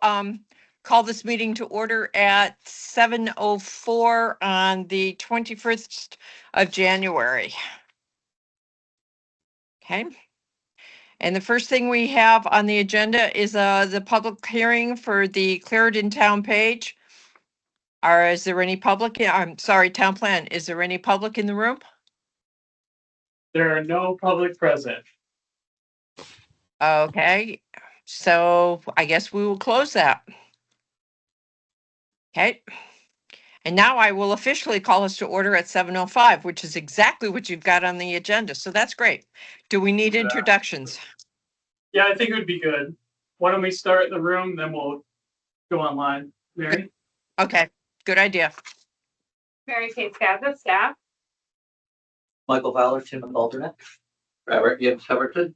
call this meeting to order at 7:04 on the 21st of January. Okay. And the first thing we have on the agenda is the public hearing for the Clarendon Town page. Is there any public? I'm sorry, town plan. Is there any public in the room? There are no public present. Okay, so I guess we will close that. Okay. And now I will officially call us to order at 7:05, which is exactly what you've got on the agenda. So that's great. Do we need introductions? Yeah, I think it would be good. Why don't we start in the room, then we'll go online. Mary? Okay, good idea. Mary Kate Scavza, staff. Michael Fowler, Tim alternate. Robert Gibbs Hubbardton.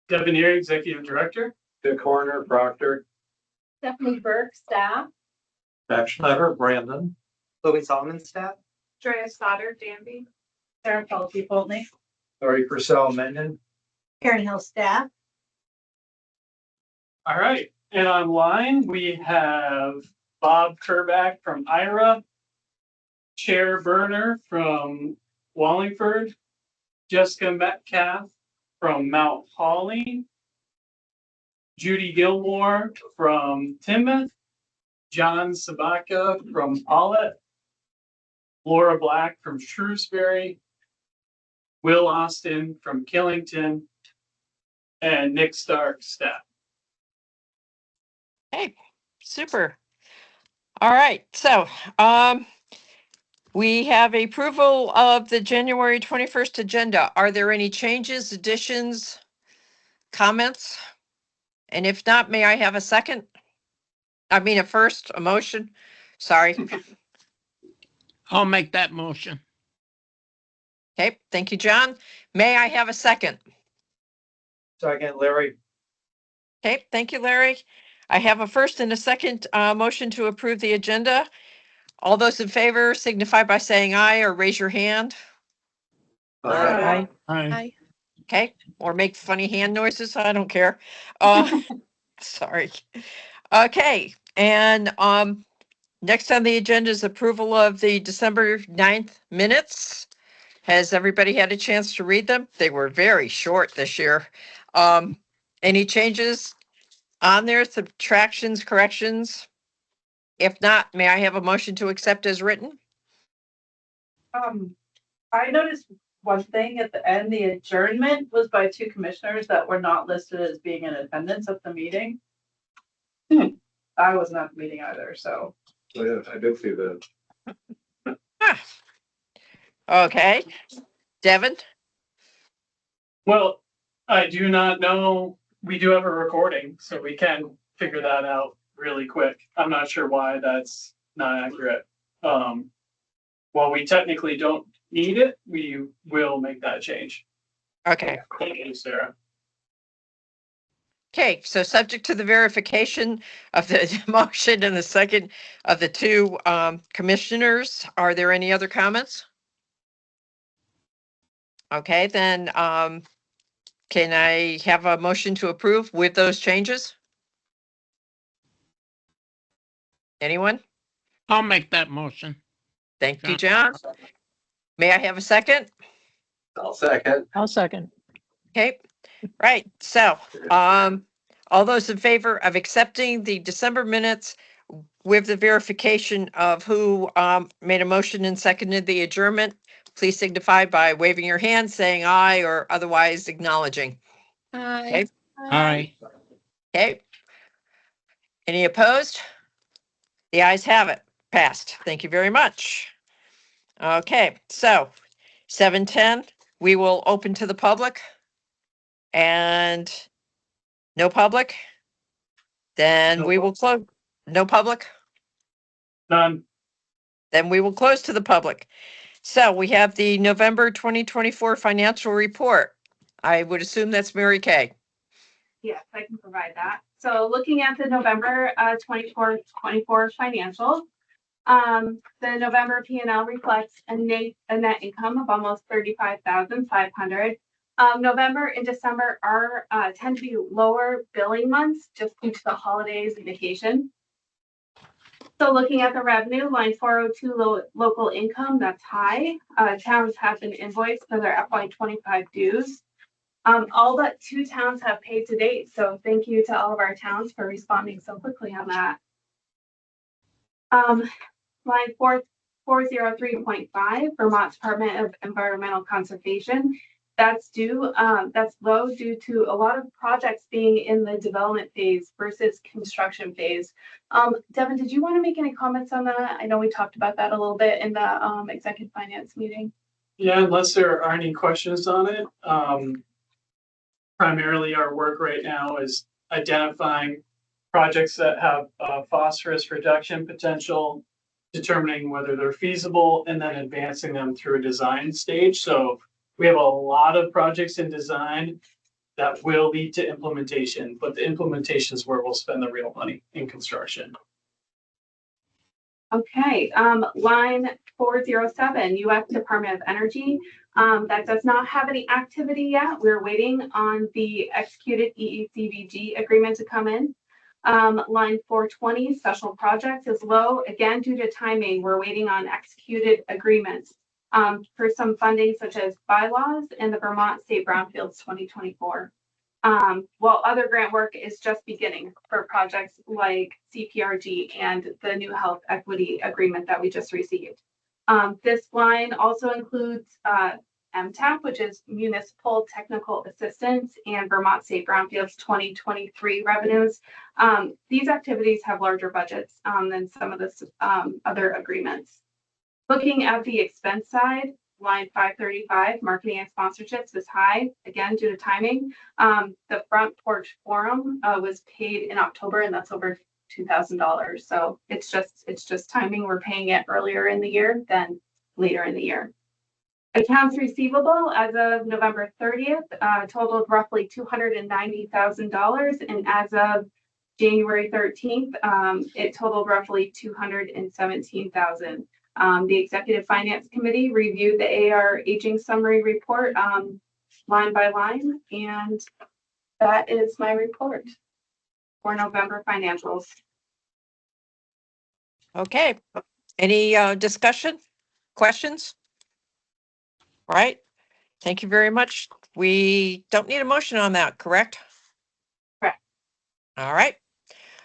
Devin Erie, executive director. Dick Horner, Proctor. Stephanie Burke, staff. Pat Schneider, Brandon. Louis Solomon, staff. Drea Stoddard, Danby. Sarah Pelkey, Poltney. Lori Purcell, Mendon. Karen Hill, staff. All right, and online we have Bob Kerback from IRA, Chair Burner from Wallingford, Jessica Metcalf from Mount Holly, Judy Gilmore from Timoth, John Sabaka from Pollitt, Laura Black from Shrewsbury, Will Austin from Killington, and Nick Stark, staff. Hey, super. All right, so we have approval of the January 21st agenda. Are there any changes, additions, comments? And if not, may I have a second? I mean, a motion? Sorry. I'll make that motion. Okay, thank you, John. May I have a second? Second, Larry. Okay, thank you, Larry. I have a first and a second motion to approve the agenda. All those in favor signify by saying aye or raise your hand. Aye. Aye. Okay, or make funny hand noises. I don't care. Sorry. Okay, and next on the agenda is approval of the December 9th minutes. Has everybody had a chance to read them? They were very short this year. Any changes on there, subtractions, corrections? If not, may I have a motion to accept as written? I noticed one thing at the end, the adjournment was by two commissioners that were not listed as being in attendance at the meeting. I wasn't at the meeting either, so. Yeah, I did see that. Okay, Devin? Well, I do not know. We do have a recording, so we can figure that out really quick. I'm not sure why that's not accurate. While we technically don't need it, we will make that change. Okay. Thank you, Sarah. Okay, so subject to the verification of the motion and the second of the two commissioners, are there any other comments? Okay, then can I have a motion to approve with those changes? Anyone? I'll make that motion. Thank you, John. May I have a second? I'll second. I'll second. Okay, right, so all those in favor of accepting the December minutes with the verification of who made a motion and seconded the adjournment, please signify by waving your hand, saying aye, or otherwise acknowledging. Okay. Aye. Okay. Any opposed? The ayes have it. Passed. Thank you very much. Okay, so 7:10, we will open to the public. And no public? Then we will close. No public? None. Then we will close to the public. So we have the November 2024 financial report. I would assume that's Mary Kay. Yes, I can provide that. So looking at the November 24 financials, the November P&L reflects a net income of almost $35,500, November and December are tend to be lower billing months just due to the holidays and vacation. So looking at the revenue, line 402, local income, that's high. Towns have been invoiced for their FY25 dues. All but 2 towns have paid to date, so thank you to all of our towns for responding so quickly on that. Line 403.5, Vermont Department of Environmental Conservation. That's low due to a lot of projects being in the development phase versus construction phase. Devin, did you want to make any comments on that? I know we talked about that a little bit in the executive finance meeting. Yeah, unless there are any questions on it. Primarily our work right now is identifying projects that have phosphorus reduction potential, determining whether they're feasible, and then advancing them through a design stage. So we have a lot of projects in design that will lead to implementation, but the implementation is where we'll spend the real money in construction. Okay, line 407, U.S. Department of Energy. That does not have any activity yet. We're waiting on the executed EECVG agreement to come in. Line 420, special projects is low, again, due to timing. We're waiting on executed agreements for some funding such as bylaws and the Vermont State Brownfields 2024. While other grant work is just beginning for projects like CPRG and the new health equity agreement that we just received. This line also includes MTAP, which is Municipal Technical Assistance, and Vermont State Brownfields 2023 revenues. These activities have larger budgets than some of the other agreements. Looking at the expense side, line 535, marketing and sponsorships is high, again, due to timing. The Front Porch Forum was paid in October, and that's over $2,000. So it's just timing. We're paying it earlier in the year than later in the year. Accounts receivable as of November 30th totaled roughly $290,000, and as of January 13th, it totaled roughly $217,000. The Executive Finance Committee reviewed the AR aging summary report line by line, and that is my report for November financials. Okay, any discussion, questions? All right, thank you very much. We don't need a motion on that, correct? Correct. All right,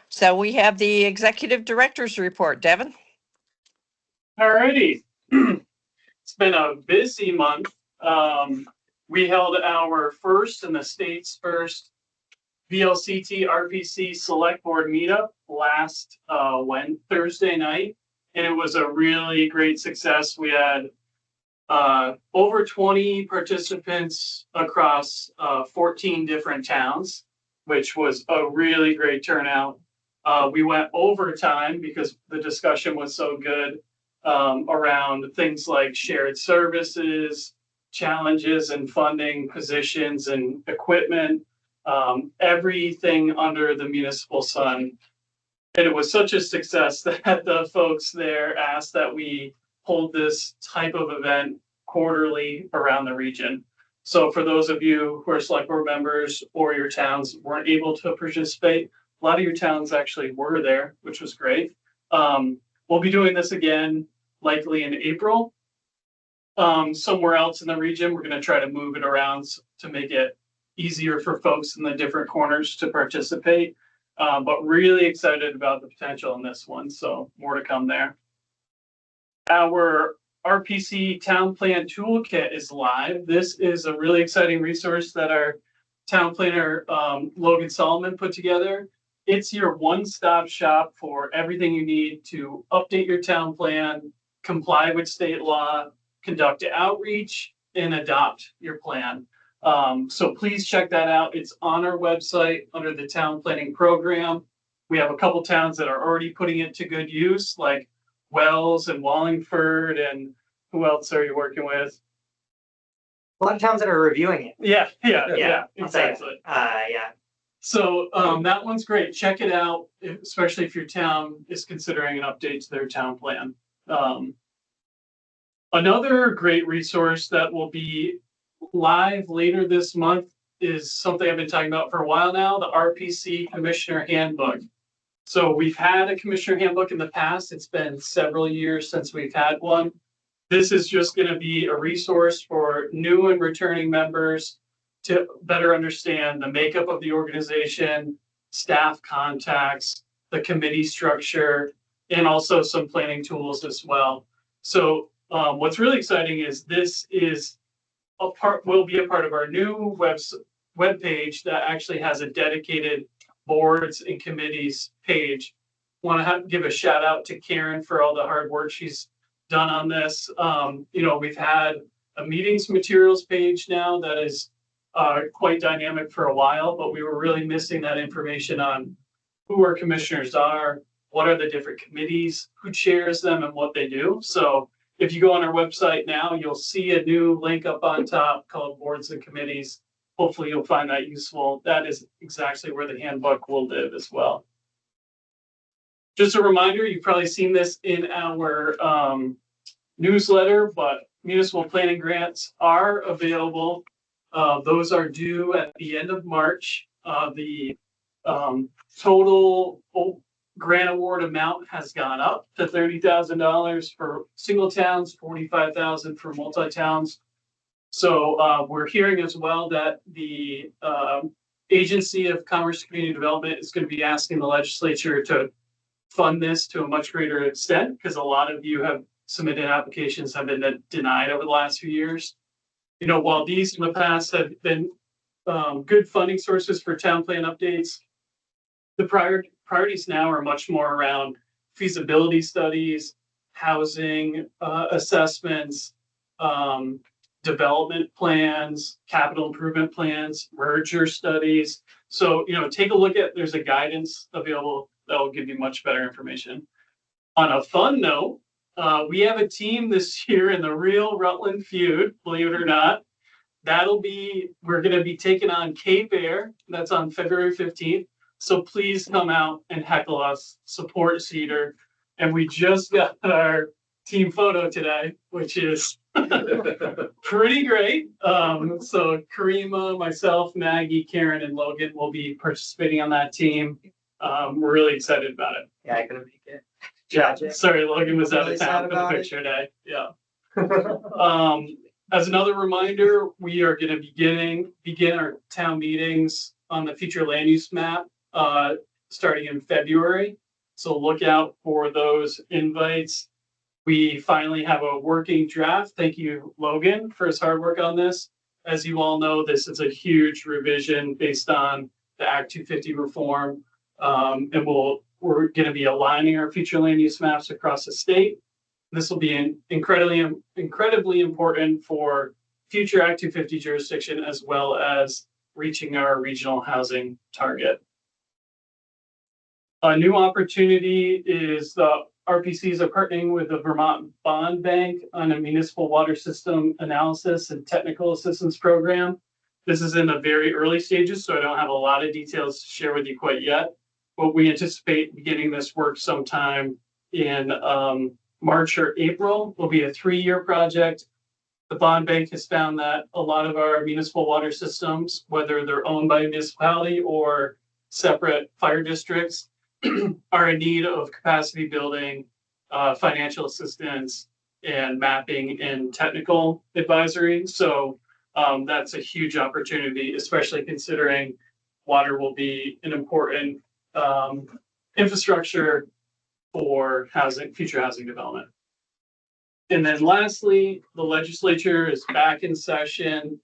so we have the executive director's report. Devin? Alrighty. It's been a busy month. We held our first and the state's first VLCT RPC select board meetup last Thursday night, and it was a really great success. We had over 20 participants across 14 different towns, which was a really great turnout. We went overtime because the discussion was so good around things like shared services, challenges and funding, positions and equipment, everything under the municipal sun. And it was such a success that the folks there asked that we hold this type of event quarterly around the region. So for those of you who are select board members or your towns weren't able to participate, a lot of your towns actually were there, which was great. We'll be doing this again, likely in April. Somewhere else in the region, we're going to try to move it around to make it easier for folks in the different corners to participate. But really excited about the potential in this one. So more to come there. Our RPC Town Plan Toolkit is live. This is a really exciting resource that our town planner, Logan Solomon, put together. It's your one-stop shop for everything you need to update your town plan, comply with state law, conduct outreach, and adopt your plan. So please check that out. It's on our website under the town planning program. We have a couple towns that are already putting it to good use, like Wells and Wallingford, and who else are you working with? A lot of towns that are reviewing it. Yeah, I'll say it. exactly. Yeah. So that one's great. Check it out, especially if your town is considering an update to their town plan. Another great resource that will be live later this month is something I've been talking about for a while now, the RPC Commissioner Handbook. So we've had a Commissioner Handbook in the past. It's been several years since we've had one. This is just going to be a resource for new and returning members to better understand the makeup of the organization, staff contacts, the committee structure, and also some planning tools as well. So what's really exciting is this is will be a part of our new web page that actually has a dedicated boards and committees page. Want to give a shout out to Karen for all the hard work she's done on this. We've had a meetings materials page now that is quite dynamic for a while, but we were really missing that information on who our commissioners are, what are the different committees, who chairs them, and what they do. So if you go on our website now, you'll see a new link up on top called Boards and Committees. Hopefully you'll find that useful. That is exactly where the handbook will live as well. Just a reminder, you've probably seen this in our newsletter, but municipal planning grants are available. Those are due at the end of March. The total grant award amount has gone up to $30,000 for single towns, $45,000 for multi-towns. So we're hearing as well that the Agency of Commerce and Community Development is going to be asking the legislature to fund this to a much greater extent, because a lot of you have submitted applications have been denied over the last few years. While these in the past have been good funding sources for town plan updates, the priorities now are much more around feasibility studies, housing assessments, development plans, capital improvement plans, merger studies. So, take a look at, there's a guidance available that will give you much better information. On a fun note, we have a team this year in the Real Rutland Feud, believe it or not. We're going to be taking on Cape Air. That's on February 15th. So please come out and heckle us, support Cedar. And we just got our team photo today, which is pretty great. So Karima, myself, Maggie, Karen, and Logan will be participating on that team. We're really excited about it. Yeah, I couldn't make it. Yeah, sorry, Logan was out Really of sad town for the about it. picture day. Yeah. As another reminder, we are going to begin our town meetings on the future land use map starting in February. So look out for those invites. We finally have a working draft. Thank you, Logan, for his hard work on this. As you all know, this is a huge revision based on the Act 250 reform. And we're going to be aligning our future land use maps across the state. This will be incredibly important for future Act 250 jurisdiction, as well as reaching our regional housing target. A new opportunity is the RPCs are partnering with the Vermont Bond Bank on a municipal water system analysis and technical assistance program. This is in the very early stages, so I don't have a lot of details to share with you quite yet, but we anticipate beginning this work sometime in March or April. Will be a 3-year project. The bond bank has found that a lot of our municipal water systems, whether they're owned by a municipality or separate fire districts, are in need of capacity building, financial assistance, and mapping and technical advisory. So that's a huge opportunity, especially considering water will be an important infrastructure for future housing development. And then lastly, the legislature is back in session.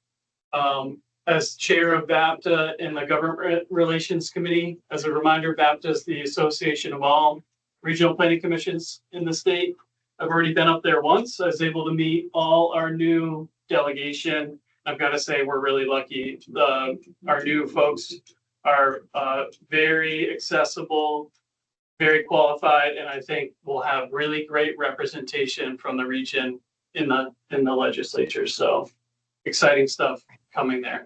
As chair of BAPTA and the Government Relations Committee. As a reminder, BAPTA is the association of all regional planning commissions in the state. I've already been up there once. I was able to meet all our new delegation. I've got to say, we're really lucky. Our new folks are very accessible, very qualified, and I think we'll have really great representation from the region in the legislature. So exciting stuff coming there.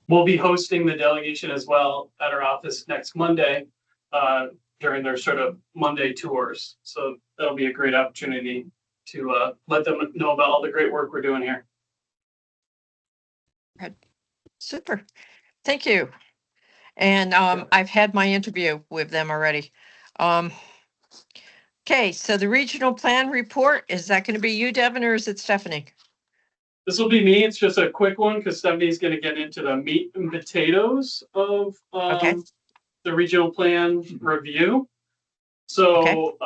We'll be hosting the delegation as well at our office next Monday during their sort of Monday tours. So that'll be a great opportunity to let them know about all the great work we're doing here. Super. Thank you. And I've had my interview with them already. Okay, so the regional plan report, is that going to be you, Devin, or is it Stephanie? This will be me. It's just a quick one because Stephanie's going to get into the meat and potatoes of Okay. the regional plan review. So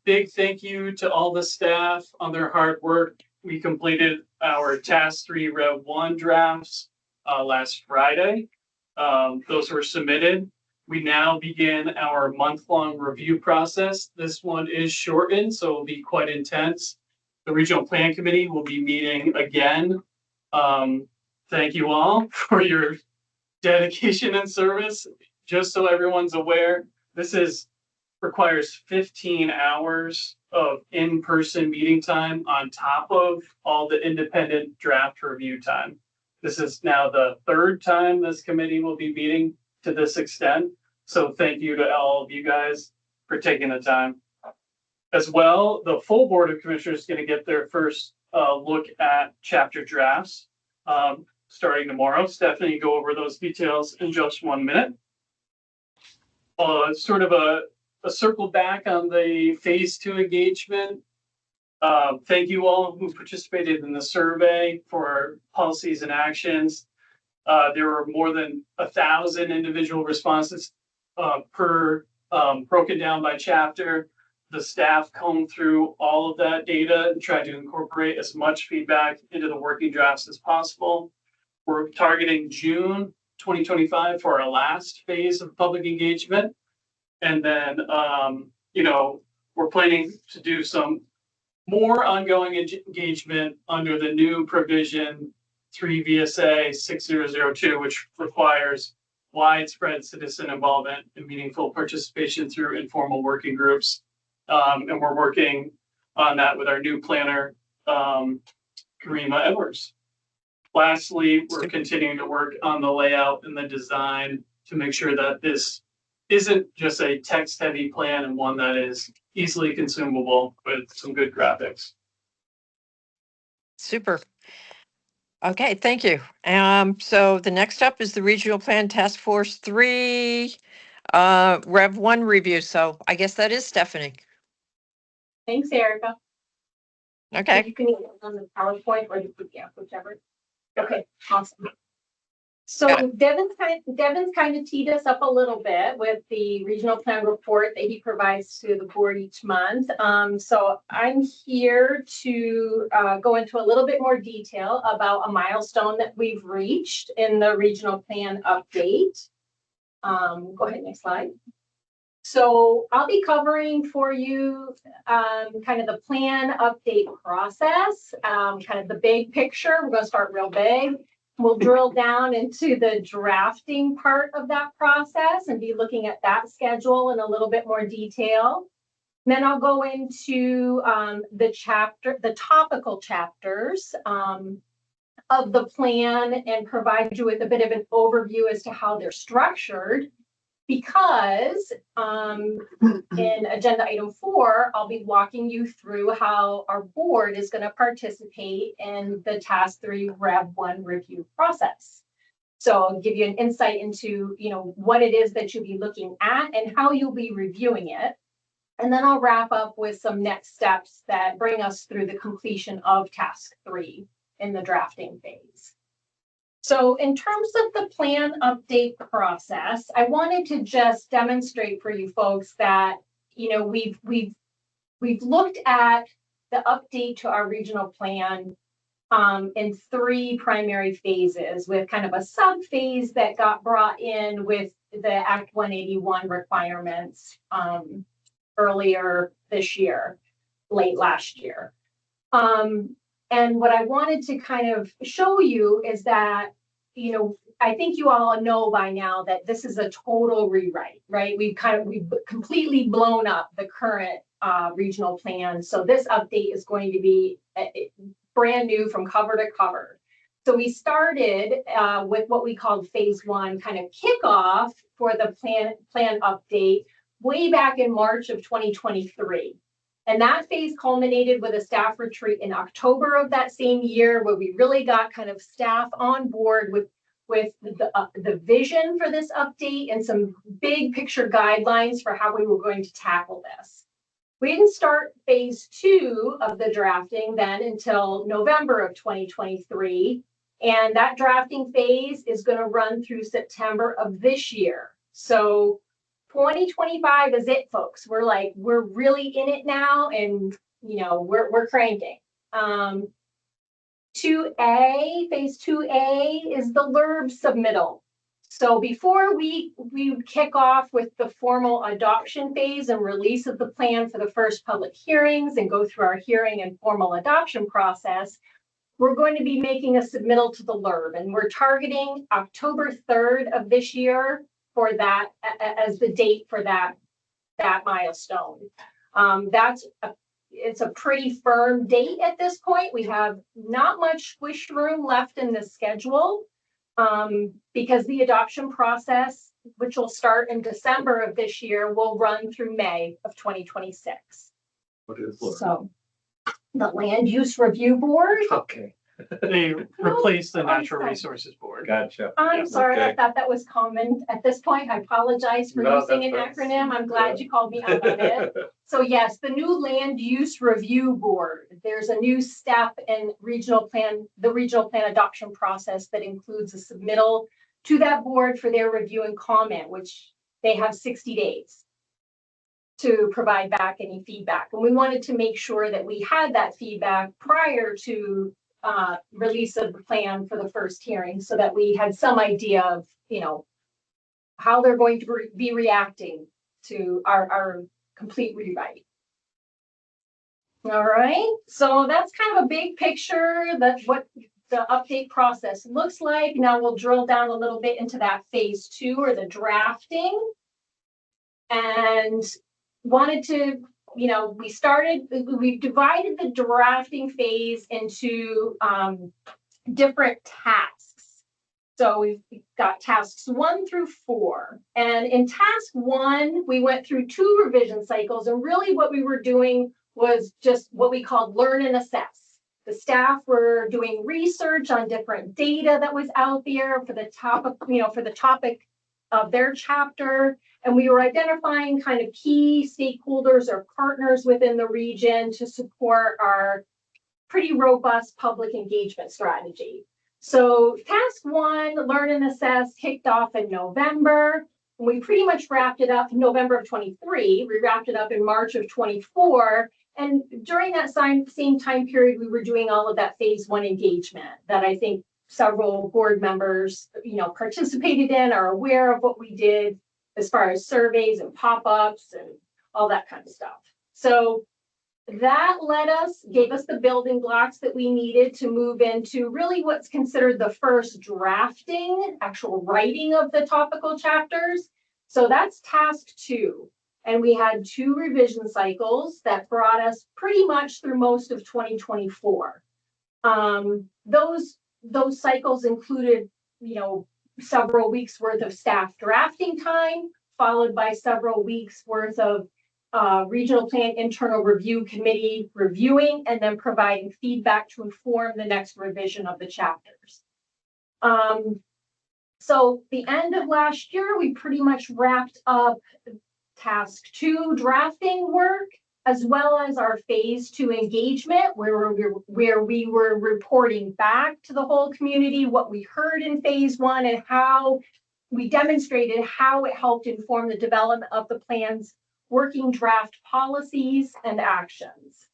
big thank you to all the staff on their hard work. We completed our task 3 Rev 1 drafts last Friday. Those were submitted. We now begin our month-long review process. This one is shortened, so it'll be quite intense. The regional plan committee will be meeting again. Thank you all for your dedication and service. Just so everyone's aware, this requires 15 hours of in-person meeting time on top of all the independent draft review time. This is now the third time this committee will be meeting to this extent. So thank you to all of you guys for taking the time. As well, the full Board of Commissioners is going to get their first look at chapter drafts starting tomorrow. Stephanie, go over those details in just 1 minute. Sort of a circle back on the phase 2 engagement. Thank you all who participated in the survey for policies and actions. There were more than 1,000 individual responses per broken down by chapter. The staff combed through all of that data and tried to incorporate as much feedback into the working drafts as possible. We're targeting June 2025 for our last phase of public engagement. And then, we're planning to do some more ongoing engagement under the new provision 3 VSA 6002, which requires widespread citizen involvement and meaningful participation through informal working groups. And we're working on that with our new planner, Karima Edwards. Lastly, we're continuing to work on the layout and the design to make sure that this isn't just a text-heavy plan and one that is easily consumable with some good graphics. Super. Okay, thank you. So the next up is the Regional Plan Task Force 3 Rev 1 review. So I guess that is Stephanie. Thanks, Erica. Okay. You can either on the PowerPoint or the PDF, whichever. Okay, awesome. So Devin's kind of teed us up a little bit with the regional plan report that he provides to the board each month. So I'm here to go into a little bit more detail about a milestone that we've reached in the regional plan update. Go ahead, next slide. So I'll be covering for you kind of the plan update process, kind of the big picture. We're going to start real big. We'll drill down into the drafting part of that process and be looking at that schedule in a little bit more detail. Then I'll go into the topical chapters of the plan and provide you with a bit of an overview as to how they're structured. Because in agenda item 4, I'll be walking you through how our board is going to participate in the task 3 Rev 1 review process. So I'll give you an insight into, what it is that you'll be looking at and how you'll be reviewing it. And then I'll wrap up with some next steps that bring us through the completion of task 3 in the drafting phase. So in terms of the plan update process, I wanted to just demonstrate for you folks that, we've looked at the update to our regional plan in 3 primary phases, with kind of a sub phase that got brought in with the Act 181 requirements earlier this year, late last year. And what I wanted to kind of show you is that, I think you all know by now that this is a total rewrite, right? We've completely blown up the current regional plan. So this update is going to be brand new from cover to cover. So we started with what we called phase 1 kind of kickoff for the plan update way back in March of 2023. And that phase culminated with a staff retreat in October of that same year, where we really got kind of staff on board with the vision for this update and some big picture guidelines for how we were going to tackle this. We didn't start phase 2 of the drafting then until November of 2023. And that drafting phase is going to run through September of this year. So 2025 is it, folks. We're really in it now, and we're cranking. 2A, phase 2A is the LRRB submittal. So before we kick off with the formal adoption phase and release of the plan for the first public hearings and go through our hearing and formal adoption process, we're going to be making a submittal to the LRRB, and we're targeting October 3rd of this year for that as the date for that milestone. It's a pretty firm date at this point. We have not much squish room left in the schedule because the adoption process, which will start in December of this year, will run through May of 2026. What is LRRB? So the Land Use Review Board. Okay, They replaced the Oh, I'm Natural sorry. Resources Board. gotcha. I'm sorry, I okay. thought that was common at this point. I apologize for No, using an that's- acronym. I'm glad yeah. you called me out on it. So yes, the new Land Use Review Board. There's a new step in the regional plan adoption process that includes a submittal to that board for their review and comment, which they have 60 days to provide back any feedback. And we wanted to make sure that we had that feedback prior to release of the plan for the first hearing, so that we had some idea of, how they're going to be reacting to our complete rewrite. All right, so that's kind of a big picture. That's what the update process looks like. Now we'll drill down a little bit into that phase 2 or the drafting, and wanted to, we've divided the drafting phase into different tasks. So we've got tasks 1 through 4. And in task 1, we went through 2 revision cycles. And really what we were doing was just what we called learn and assess. The staff were doing research on different data that was out there for the topic of their chapter. And we were identifying kind of key stakeholders or partners within the region to support our pretty robust public engagement strategy. So task 1, learn and assess, kicked off in November. We pretty much wrapped it up in November of 23. We wrapped it up in March of 24. And during that same time period, we were doing all of that phase 1 engagement that I think several board members, participated in, are aware of what we did as far as surveys and pop-ups and all that kind of stuff. So that gave us the building blocks that we needed to move into really what's considered the first drafting, actual writing of the topical chapters. So that's task 2. And we had 2 revision cycles that brought us pretty much through most of 2024. Those cycles included, several weeks worth of staff drafting time, followed by several weeks worth of regional plan internal review committee reviewing and then providing feedback to inform the next revision of the chapters. So the end of last year, we pretty much wrapped up task 2 drafting work, as well as our phase 2 engagement, where we were reporting back to the whole community what we heard in phase 1 and how we demonstrated how it helped inform the development of the plan's working draft policies and actions.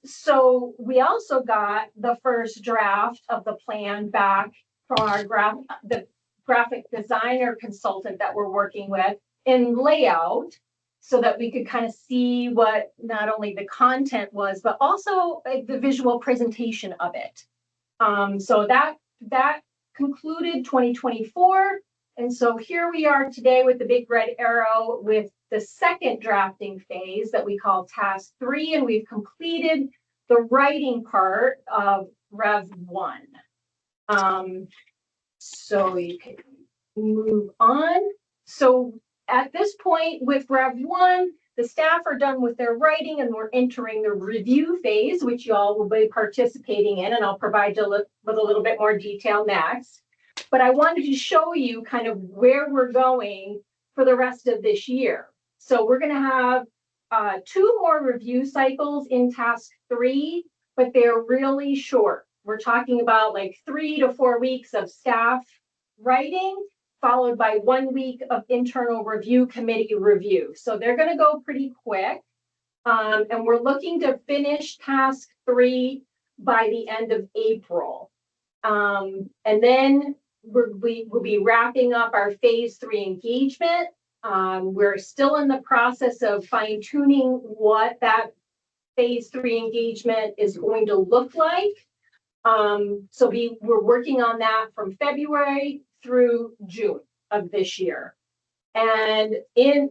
So we also got the first draft of the plan back from the graphic designer consultant that we're working with in layout, so that we could kind of see what not only the content was, but also the visual presentation of it. So that concluded 2024. And so here we are today with the big red arrow with the second drafting phase that we call task 3. And we've completed the writing part of Rev 1. So you can move on. So at this point with Rev 1, the staff are done with their writing and we're entering the review phase, which you all will be participating in, and I'll provide you with a little bit more detail next. But I wanted to show you kind of where we're going for the rest of this year. So we're going to have 2 more review cycles in task 3, but they're really short. We're talking about like 3 to 4 weeks of staff writing, followed by 1 week of internal review committee review. So they're going to go pretty quick. And we're looking to finish task 3 by the end of April. And then we'll be wrapping up our phase 3 engagement. We're still in the process of fine tuning what that phase 3 engagement is going to look like. So we're working on that from February through June of this year. And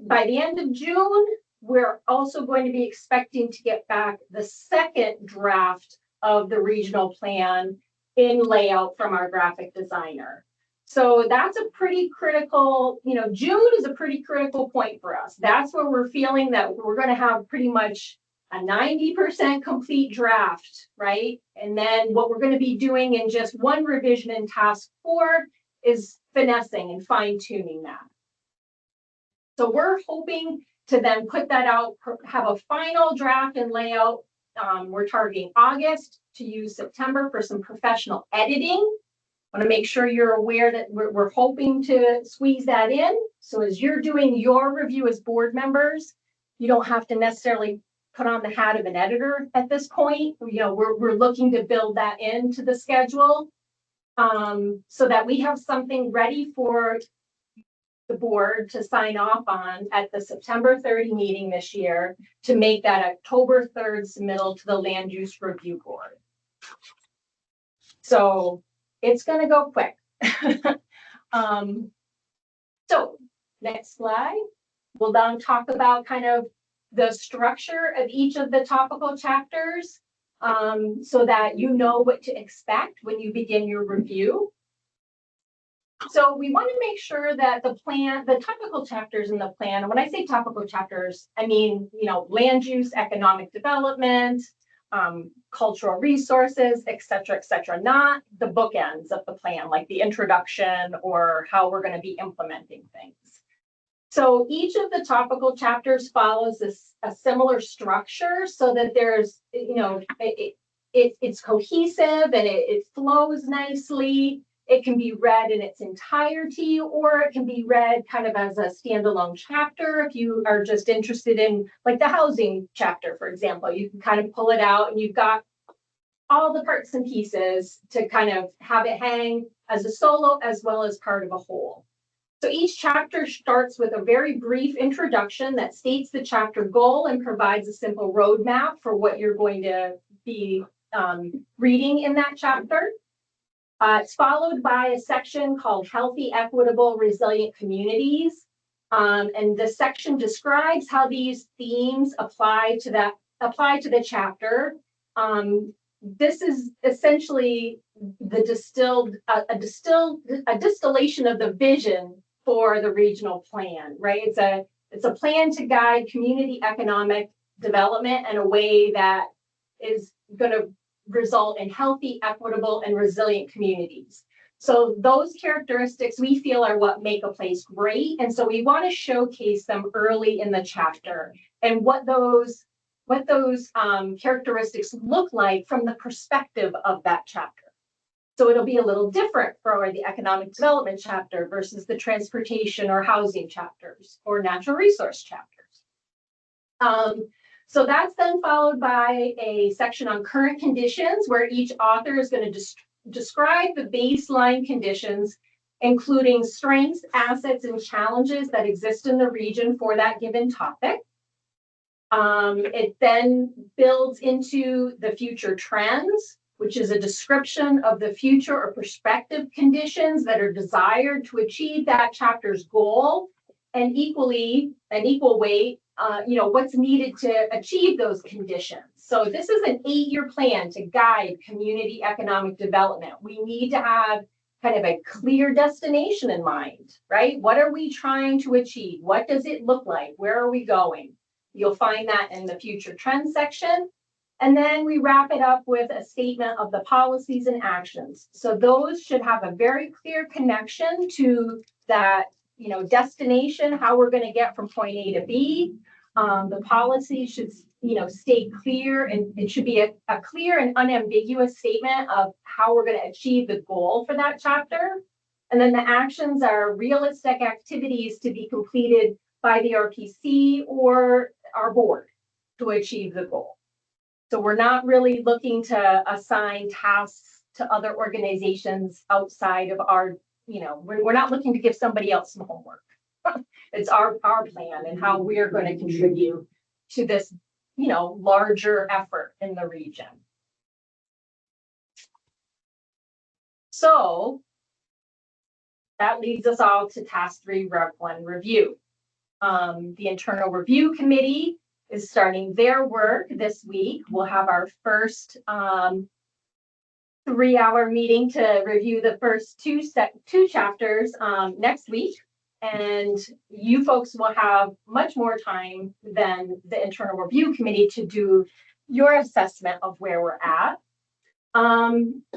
by the end of June, we're also going to be expecting to get back the second draft of the regional plan in layout from our graphic designer. So that's a pretty critical, June is a pretty critical point for us. That's where we're feeling that we're going to have pretty much a 90% complete draft, right? And then what we're going to be doing in just 1 revision in task 4 is finessing and fine tuning that. So we're hoping to then put that out, have a final draft and layout. We're targeting August to use September for some professional editing. I want to make sure you're aware that we're hoping to squeeze that in. So as you're doing your review as board members, you don't have to necessarily put on the hat of an editor at this point. We're looking to build that into the schedule so that we have something ready for the board to sign off on at the September 30 meeting this year to make that October 3rd submittal to the Land Use Review Board. So it's going to go quick. So next slide. We'll then talk about kind of the structure of each of the topical chapters so that you know what to expect when you begin your review. So we want to make sure that the topical chapters in the plan, and when I say topical chapters, I mean, land use, economic development, cultural resources, et cetera, not the bookends of the plan, like the introduction or how we're going to be implementing things. So each of the topical chapters follows a similar structure so that there's, it's cohesive and it flows nicely. It can be read in its entirety, or it can be read kind of as a standalone chapter. If you are just interested in like the housing chapter, for example, you can kind of pull it out and you've got all the parts and pieces to kind of have it hang as a solo as well as part of a whole. So each chapter starts with a very brief introduction that states the chapter goal and provides a simple roadmap for what you're going to be reading in that chapter. It's followed by a section called Healthy, Equitable, Resilient Communities. And this section describes how these themes apply to the chapter. This is essentially the distillation of the vision for the regional plan, right? It's a plan to guide community economic development in a way that is going to result in healthy, equitable, and resilient communities. So those characteristics we feel are what make a place great. And so we want to showcase them early in the chapter and what those characteristics look like from the perspective of that chapter. So it'll be a little different for the economic development chapter versus the transportation or housing chapters or natural resource chapters. So that's then followed by a section on current conditions where each author is going to describe the baseline conditions, including strengths, assets, and challenges that exist in the region for that given topic. It then builds into the future trends, which is a description of the future or prospective conditions that are desired to achieve that chapter's goal, and an equal weight, what's needed to achieve those conditions. So this is an 8-year plan to guide community economic development. We need to have kind of a clear destination in mind, right? What are we trying to achieve? What does it look like? Where are we going? You'll find that in the future trends section. And then we wrap it up with a statement of the policies and actions. So those should have a very clear connection to that, destination, how we're going to get from point A to B. The policy should, stay clear, and it should be a clear and unambiguous statement of how we're going to achieve the goal for that chapter. And then the actions are realistic activities to be completed by the RPC or our board to achieve the goal. So we're not really looking to assign tasks to other organizations outside of our, we're not looking to give somebody else some homework. It's our plan and how we are going to contribute to this, larger effort in the region. So that leads us all to task 3, Rev 1 review. The internal review committee is starting their work this week. We'll have our first 3-hour meeting to review the first two chapters next week. And you folks will have much more time than the internal review committee to do your assessment of where we're at.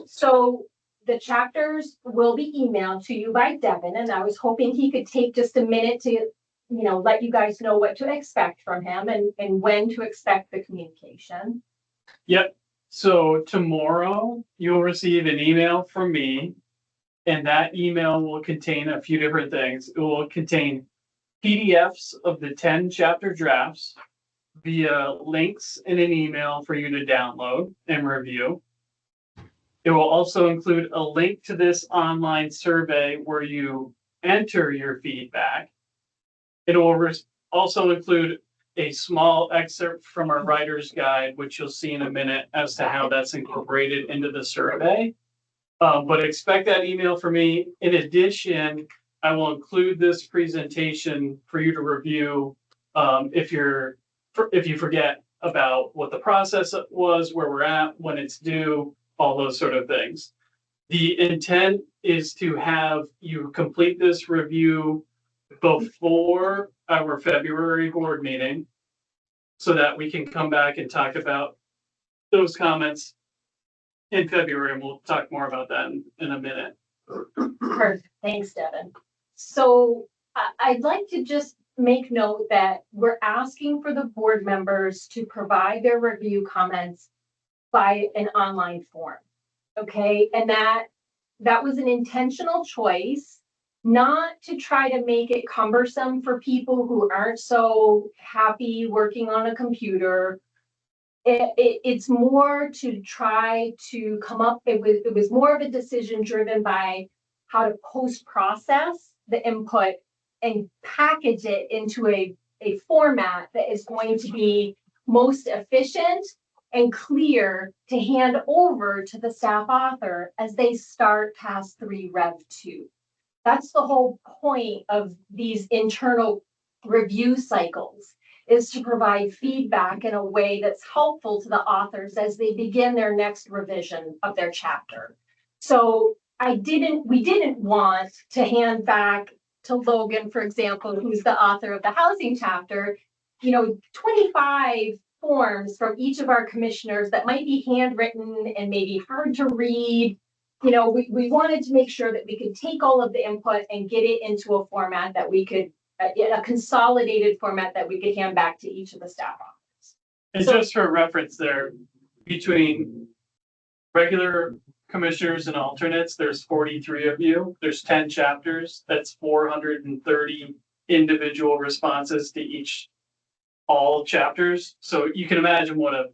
So the chapters will be emailed to you by Devin, and I was hoping he could take just a minute to, let you guys know what to expect from him and when to expect the communication. Yep. So tomorrow you'll receive an email from me, and that email will contain a few different things. It will contain PDFs of the 10 chapter drafts via links in an email for you to download and review. It will also include a link to this online survey where you enter your feedback. It will also include a small excerpt from our writer's guide, which you'll see in a minute as to how that's incorporated into the survey. But expect that email from me. In addition, I will include this presentation for you to review if you forget about what the process was, where we're at, when it's due, all those sort of things. The intent is to have you complete this review before our February board meeting so that we can come back and talk about those comments in February, and we'll talk more about that in a minute. Perfect. Thanks, Devin. So I'd like to just make note that we're asking for the board members to provide their review comments by an online form. Okay, and that was an intentional choice, not to try to make it cumbersome for people who aren't so happy working on a computer. It's more to try to come up, it was more of a decision driven by how to post-process the input and package it into a format that is going to be most efficient and clear to hand over to the staff author as they start task 3 Rev 2. That's the whole point of these internal review cycles, is to provide feedback in a way that's helpful to the authors as they begin their next revision of their chapter. So we didn't want to hand back to Logan, for example, who's the author of the housing chapter, 25 forms from each of our commissioners that might be handwritten and maybe hard to read. We wanted to make sure that we could take all of the input and get it into a format that we could, a consolidated format that we could hand back to each of the staff officers. And just for reference there, between regular commissioners and alternates, there's 43 of you. There's 10 chapters. That's 430 individual responses to all chapters. So you can imagine what a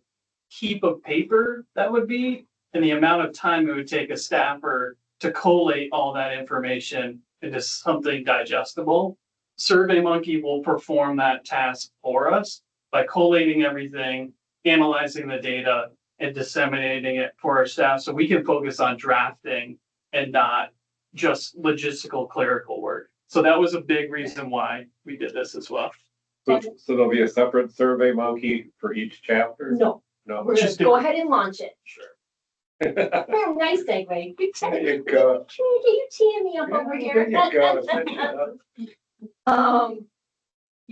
heap of paper that would be and the amount of time it would take a staffer to collate all that information into something digestible. SurveyMonkey will perform that task for us by collating everything, analyzing the data, and disseminating it for our staff so we can focus on drafting and not just logistical clerical work. So that was a big reason why we did this as well. So there'll be a separate SurveyMonkey for each chapter? No, No. we're going to go ahead and launch it. Sure. Nice segue. There you go. Can you teeing me up over here? There you go.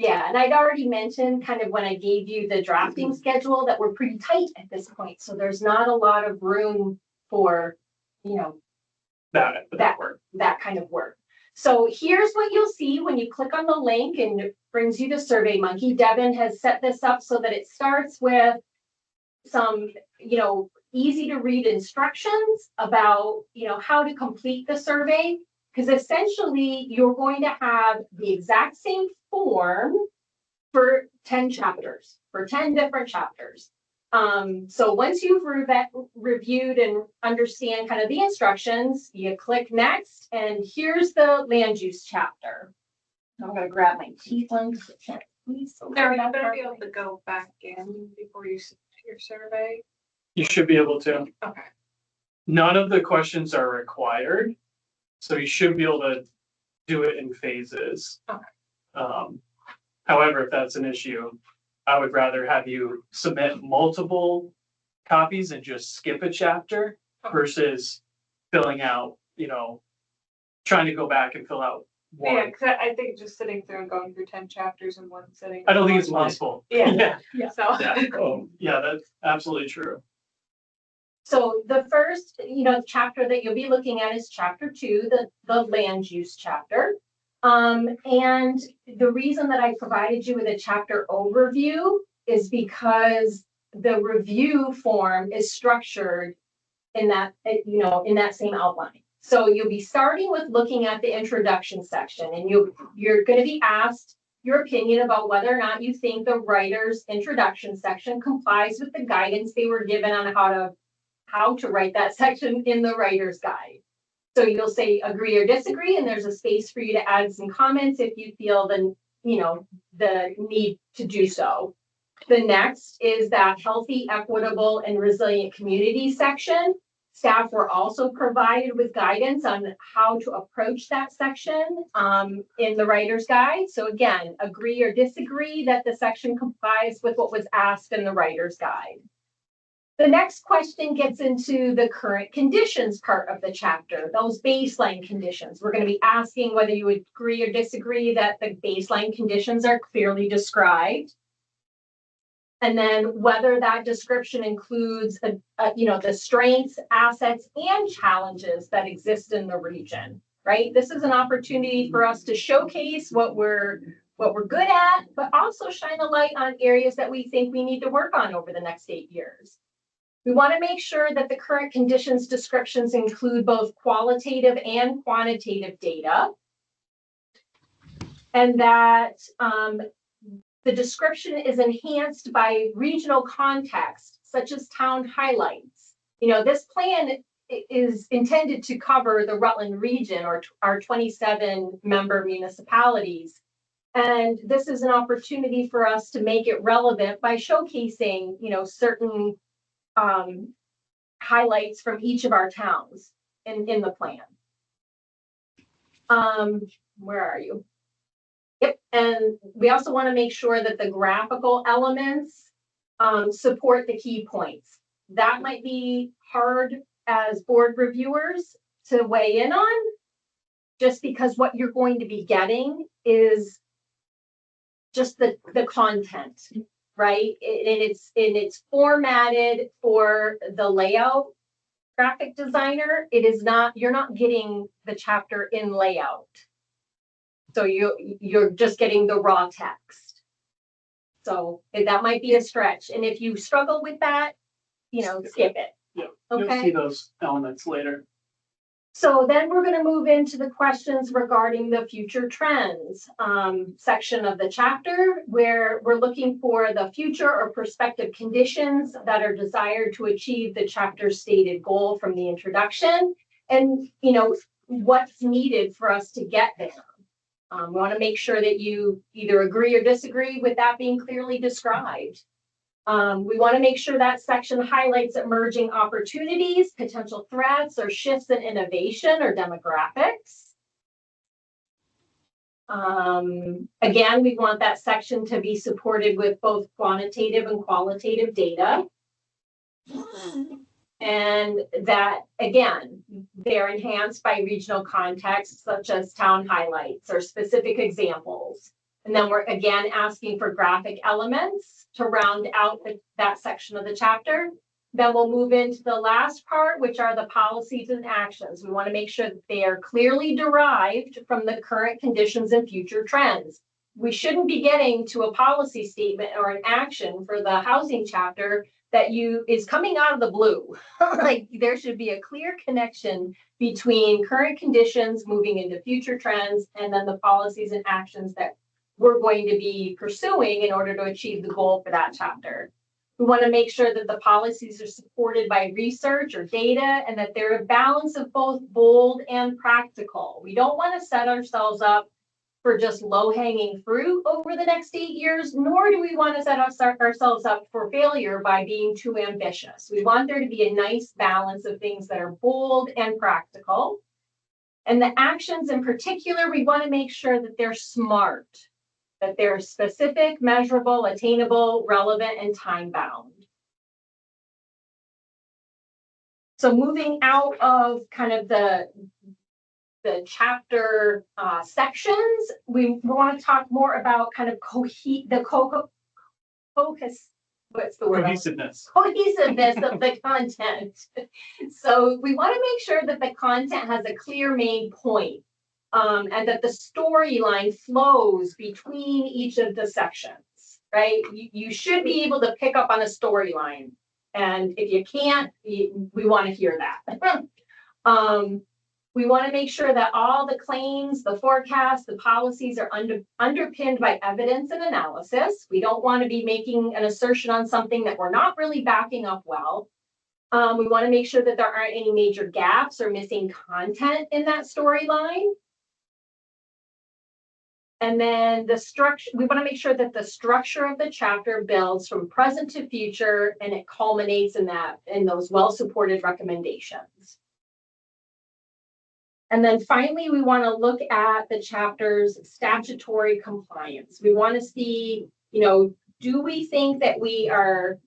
Yeah, and I'd already mentioned kind of when I gave you the drafting schedule that we're pretty tight at this point. So there's not a lot of room for, you know, that work. that kind of work. So here's what you'll see when you click on the link and it brings you to SurveyMonkey. Devin has set this up so that it starts with some, you know, easy to read instructions about, you know, how to complete the survey. Because essentially you're going to have the exact same form for 10 chapters, for 10 different chapters. So once you've reviewed and understand kind of the instructions, you click next, and here's the land use chapter. I'm gonna grab my teeth one because I can't. Are you gonna be able to go back in before you submit your survey? You should be able to. Okay. None of the questions are required, so you should be able to do it in phases. Okay. However, if that's an issue, I would rather have you submit multiple copies and just skip a chapter versus filling out, you know, trying to go back and fill out Yeah, one. because I think just sitting through and going through 10 chapters in one sitting. I don't think it's possible. Yeah. Yeah, So. yeah. Oh, yeah, that's absolutely true. So the first, you know, chapter that you'll be looking at is chapter 2, the land use chapter. And the reason that I provided you with a chapter overview is because the review form is structured in that, you know, in that same outline. So you'll be starting with looking at the introduction section, and you're going to be asked your opinion about whether or not you think the writer's introduction section complies with the guidance they were given on how to write that section in the writer's guide. So you'll say agree or disagree, and there's a space for you to add some comments if you feel the need to do so. The next is that healthy, equitable, and resilient community section. Staff were also provided with guidance on how to approach that section in the writer's guide. So again, agree or disagree that the section complies with what was asked in the writer's guide. The next question gets into the current conditions part of the chapter, those baseline conditions. We're going to be asking whether you would agree or disagree that the baseline conditions are clearly described. And then whether that description includes, the strengths, assets, and challenges that exist in the region, right? This is an opportunity for us to showcase what we're good at, but also shine a light on areas that we think we need to work on over the next 8 years. We want to make sure that the current conditions descriptions include both qualitative and quantitative data, and that the description is enhanced by regional context, such as town highlights. You know, this plan is intended to cover the Rutland region, or our 27 member municipalities. And this is an opportunity for us to make it relevant by showcasing, you know, certain highlights from each of our towns in the plan. Where are you? Yep, and we also want to make sure that the graphical elements support the key points. That might be hard as board reviewers to weigh in on, just because what you're going to be getting is just the content, right? And it's formatted for the layout graphic designer. It is not, you're not getting the chapter in layout. So you're just getting the raw text. So that might be a stretch. And if you struggle with that, you know, skip it. Yeah, okay. You'll see those elements later. So then we're going to move into the questions regarding the future trends section of the chapter, where we're looking for the future or prospective conditions that are desired to achieve the chapter's stated goal from the introduction, and, you know, what's needed for us to get there. We want to make sure that you either agree or disagree with that being clearly described. We want to make sure that section highlights emerging opportunities, potential threats, or shifts in innovation or demographics. Again, we want that section to be supported with both quantitative and qualitative data. And that, again, they're enhanced by regional context, such as town highlights or specific examples. And then we're again asking for graphic elements to round out that section of the chapter. Then we'll move into the last part, which are the policies and actions. We want to make sure that they are clearly derived from the current conditions and future trends. We shouldn't be getting to a policy statement or an action for the housing chapter that is coming out of the blue. Like there should be a clear connection between current conditions moving into future trends and then the policies and actions that we're going to be pursuing in order to achieve the goal for that chapter. We want to make sure that the policies are supported by research or data and that they're a balance of both bold and practical. We don't want to set ourselves up for just low-hanging fruit over the next 8 years, nor do we want to set ourselves up for failure by being too ambitious. We want there to be a nice balance of things that are bold and practical. And the actions in particular, we want to make sure that they're smart, that they're specific, measurable, attainable, relevant, and time-bound. So moving out of kind of the chapter sections, we want to talk more about kind of Cohesiveness. cohesiveness of the content. So we want to make sure that the content has a clear main point, and that the storyline flows between each of the sections, right? You should be able to pick up on a storyline. And if you can't, we want to hear that. We want to make sure that all the claims, the forecasts, the policies are underpinned by evidence and analysis. We don't want to be making an assertion on something that we're not really backing up well. We want to make sure that there aren't any major gaps or missing content in that storyline. And then the structure, we want to make sure that the structure of the chapter builds from present to future and it culminates in those well-supported recommendations. And then finally, we want to look at the chapter's statutory compliance. We want to see, do we think that we are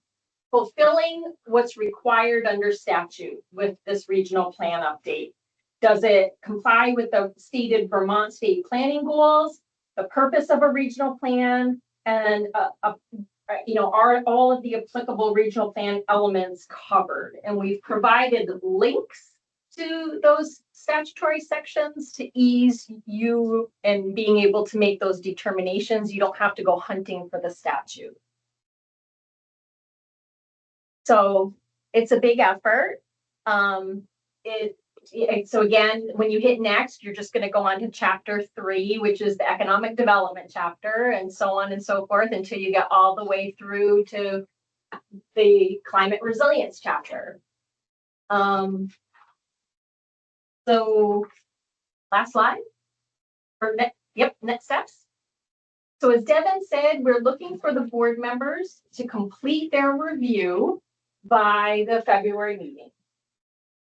fulfilling what's required under statute with this regional plan update? Does it comply with the stated Vermont state planning goals, the purpose of a regional plan, and are all of the applicable regional plan elements covered? And we've provided links to those statutory sections to ease you in being able to make those determinations. You don't have to go hunting for the statute. So it's a big effort. So again, when you hit next, you're just going to go on to chapter 3, which is the economic development chapter, and so on and so forth until you get all the way through to the climate resilience chapter. So last slide. Next steps. So as Devin said, we're looking for the board members to complete their review by the February meeting.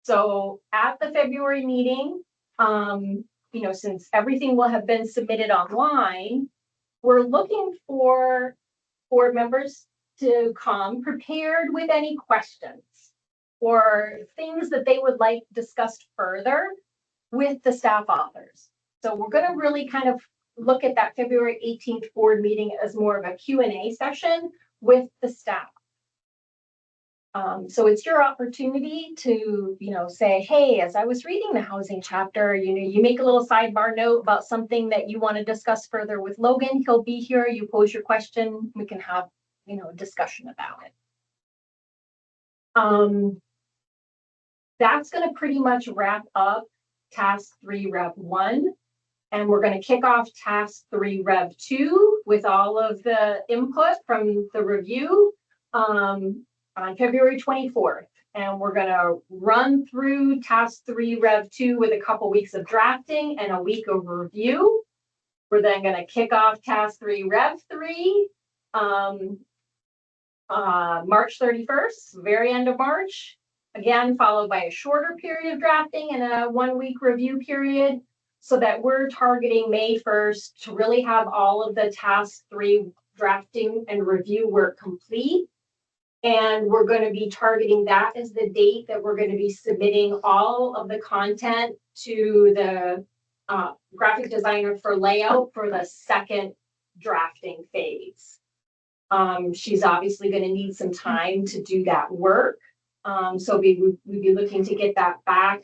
So at the February meeting, since everything will have been submitted online, we're looking for board members to come prepared with any questions or things that they would like discussed further with the staff authors. So we're going to really kind of look at that February 18th board meeting as more of a Q&A session with the staff. So it's your opportunity to, say, hey, as I was reading the housing chapter, you make a little sidebar note about something that you want to discuss further with Logan. He'll be here. You pose your question. We can have, a discussion about it. That's going to pretty much wrap up task 3 rev 1. And we're going to kick off task 3 rev 2 with all of the input from the review on February 24th. And we're going to run through task 3 rev 2 with a couple weeks of drafting and a week of review. We're then going to kick off task 3 rev 3 March 31st, very end of March. Again, followed by a shorter period of drafting and a 1-week review period, so that we're targeting May 1st to really have all of the task 3 drafting and review work complete. And we're going to be targeting that as the date that we're going to be submitting all of the content to the graphic designer for layout for the second drafting phase. She's obviously gonna need some time to do that work. So we'd be looking to get that back,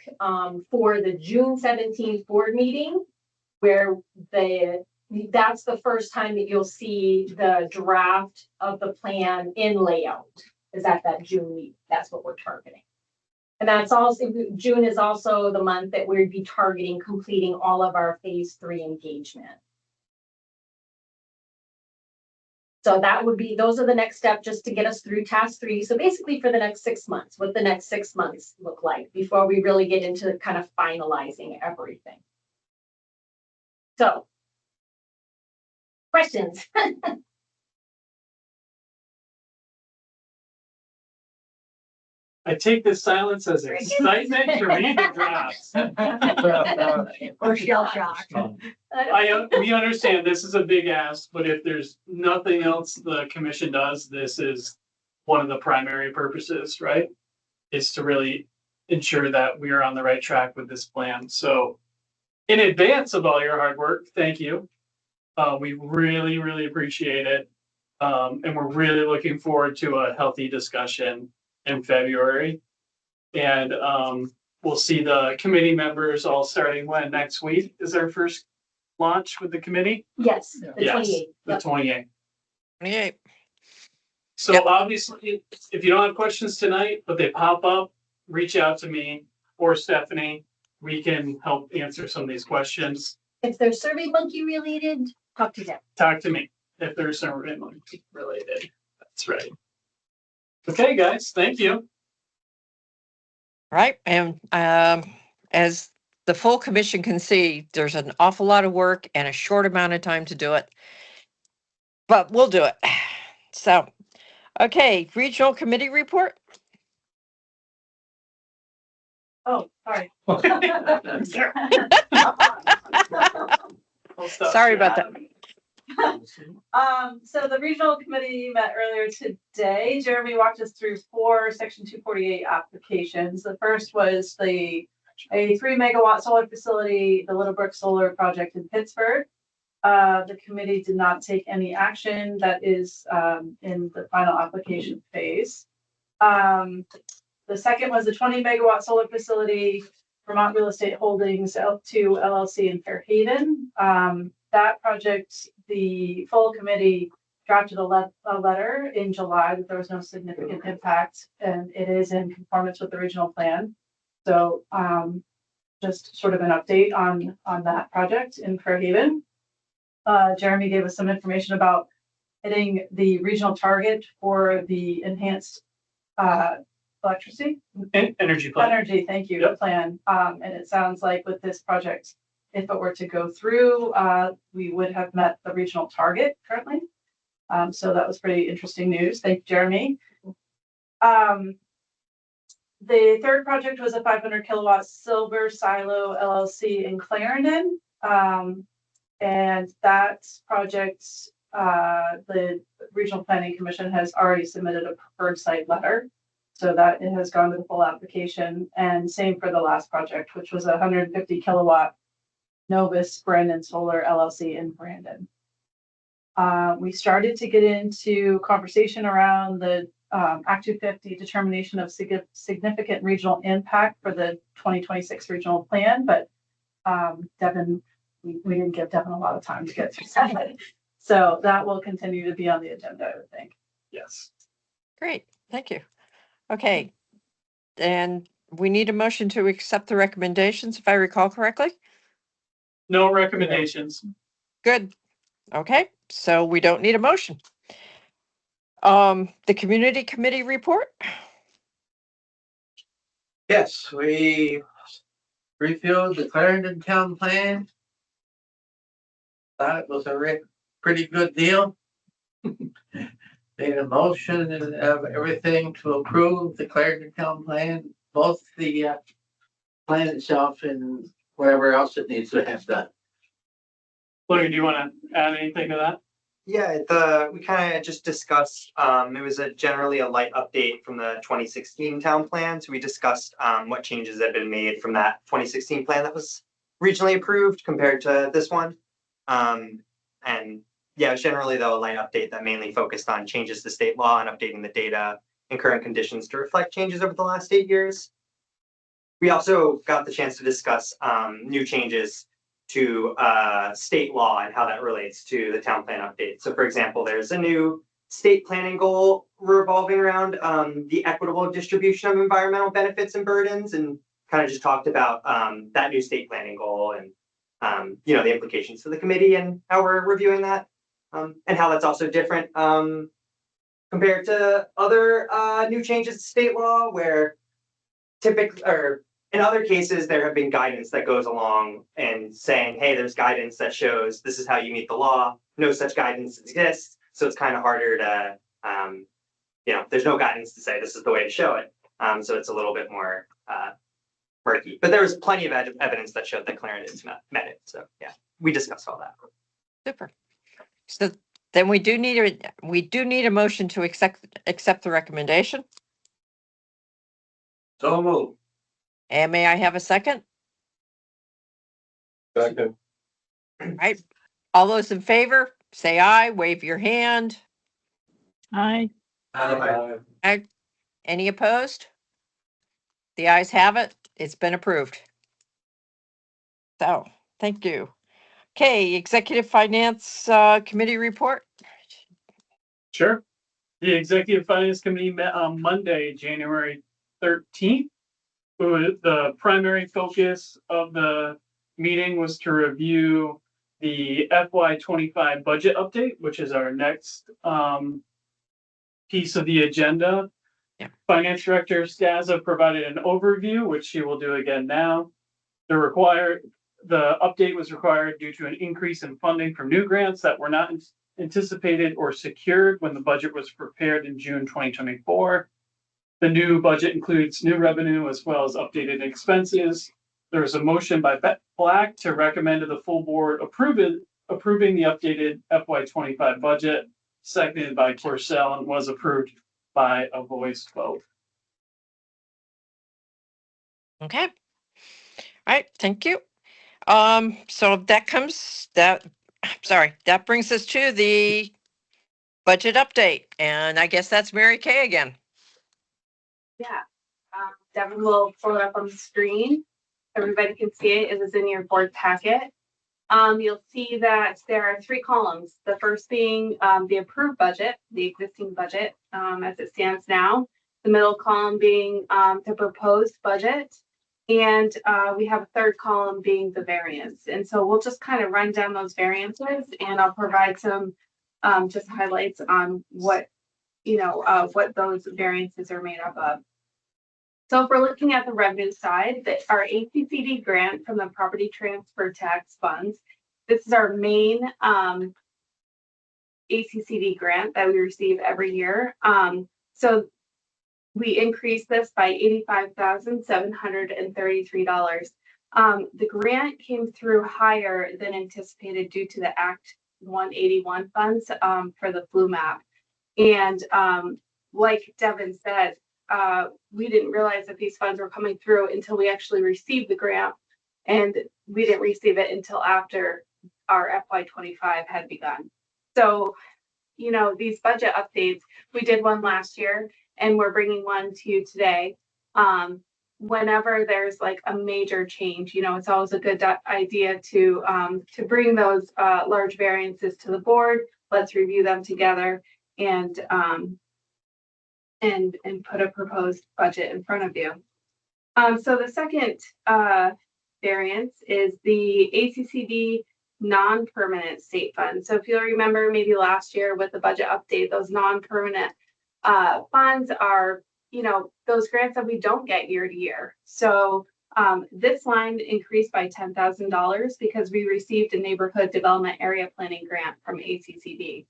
for the June 17th board meeting, where that's the first time that you'll see the draft of the plan in layout, is at that June meeting. That's what we're targeting. And that's also, June is also the month that we'd be targeting completing all of our phase 3 engagement. So that would be, those are the next step just to get us through task 3. So basically for the next 6 months, what the next 6 months look like before we really get into kind of finalizing everything. So, questions? I take this silence as excitement to read the drafts. Or shell shock. We understand this is a big ask, but if there's nothing else the commission does, this is one of the primary purposes, right? Is to really ensure that we are on the right track with this plan. So in advance of all your hard work, thank you. We really, really appreciate it. And we're really looking forward to a healthy discussion in February. And we'll see the committee members all starting when, next week is our first launch with the committee? Yes, the Yes, 28th. the 28th. 28. So Yep. obviously, if you don't have questions tonight, but they pop up, reach out to me or Stephanie. We can help answer some of these questions. If they're Survey Monkey related, talk to them. Talk to me if there's some related. That's right. Okay, guys, thank you. Right, and as the full commission can see, there's an awful lot of work and a short amount of time to do it. But we'll do it. So, okay, regional committee report. Oh, sorry. We'll stop Sorry about that. So the regional committee met earlier today. Jeremy walked us through 4 Section 248 applications. The first was a 3 megawatt solar facility, the Little Brook Solar Project in Pittsburgh. The committee did not take any action. That is in the final application phase. The second was a 20 megawatt solar facility, Vermont Real Estate Holdings L2 LLC in Fairhaven. That project, the full committee drafted a letter in July that there was no significant impact, and it is in conformance with the regional plan. So just sort of an update on that project in Fairhaven. Jeremy gave us some information about hitting the regional target for the enhanced electricity Energy plan. energy, thank you, Yep. plan. And it sounds like with this project, if it were to go through, we would have met the regional target currently. So that was pretty interesting news. Thank you, Jeremy. The third project was a 500 kilowatt silver silo LLC in Clarendon. And that project, the Regional Planning Commission has already submitted a preferred site letter. So that it has gone to the full application, and same for the last project, which was a 150 kilowatt Novus Brandon Solar LLC in Brandon. We started to get into conversation around the Act 250 determination of significant regional impact for the 2026 regional plan, but Devin, we didn't give Devin a lot of time to get through that. So that will continue to be on the agenda, I would think. Yes. Great, thank you. Okay, and we need a motion to accept the recommendations, if I recall correctly. No recommendations. Good. Okay, so we don't need a motion. The community committee report. Yes, we reviewed the Clarendon Town Plan. Thought it was a pretty good deal. Made a motion and everything to approve the Clarendon Town Plan, both the plan itself and whatever else it needs to have done. Larry, do you want to add anything to that? Yeah, we kind of just discussed, it was generally a light update from the 2016 town plan. So we discussed what changes had been made from that 2016 plan that was regionally approved compared to this one. And yeah, it was generally though a light update that mainly focused on changes to state law and updating the data and current conditions to reflect changes over the last 8 years. We also got the chance to discuss new changes to state law and how that relates to the town plan update. So for example, there's a new state planning goal revolving around the equitable distribution of environmental benefits and burdens, and kind of just talked about that new state planning goal and the implications for the committee and how we're reviewing that, and how that's also different compared to other new changes to state law, where typically, or in other cases, there have been guidance that goes along and saying, hey, there's guidance that shows this is how you meet the law. No such guidance exists. So it's kind of harder to, there's no guidance to say this is the way to show it. So it's a little bit more murky. But there was plenty of evidence that showed that Clarendon's met it. So yeah, we discussed all that. Super. So then we do need a motion to accept the recommendation. So moved. And may I have a second? Second. Right. All those in favor, say aye, wave your hand. Aye. Aye. Any opposed? The ayes have it. It's been approved. So, thank you. Okay, Executive Finance Committee report. Sure. The Executive Finance Committee met on Monday, January 13th. The primary focus of the meeting was to review the FY25 budget update, which is our next piece of the agenda. Yeah. Finance Director Staza provided an overview, which she will do again now. The update was required due to an increase in funding from new grants that were not anticipated or secured when the budget was prepared in June 2024. The new budget includes new revenue as well as updated expenses. There is a motion by Black to recommend to the full board approving the updated FY25 budget, seconded by Torcell, and was approved by a voice vote. Okay. All right, thank you. So that brings us to the budget update, and I guess that's Mary Kay again. Yeah. Devin will pull it up on the screen. Everybody can see it. It is in your board packet. You'll see that there are 3 columns. The first being the approved budget, the existing budget as it stands now. The middle column being the proposed budget. And we have a third column being the variance. And so we'll just kind of run down those variances, and I'll provide some just highlights on what those variances are made up of. So if we're looking at the revenue side, our ACCD grant from the property transfer tax funds, this is our main ACCD grant that we receive every year. So we increased this by $85,733. The grant came through higher than anticipated due to the Act 181 funds for the flu map. And like Devin said, we didn't realize that these funds were coming through until we actually received the grant, and we didn't receive it until after our FY25 had begun. So, these budget updates, we did one last year, and we're bringing one to you today. Whenever there's like a major change, it's always a good idea to bring those large variances to the board. Let's review them together and put a proposed budget in front of you. So the second variance is the ACCD non-permanent state fund. So if you'll remember, maybe last year with the budget update, those non-permanent funds are, those grants that we don't get year to year. So this line increased by $10,000 because we received a neighborhood development area planning grant from ACCD.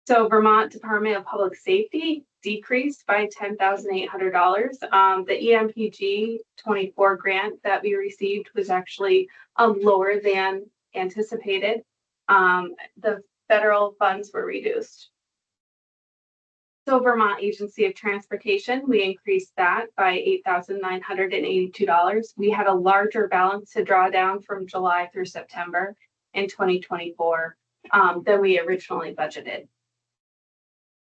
So Vermont Department of Public Safety decreased by $10,800. The EMPG 24 grant that we received was actually lower than anticipated. The federal funds were reduced. So Vermont Agency of Transportation, we increased that by $8,982. We had a larger balance to draw down from July through September in 2024. than we originally budgeted.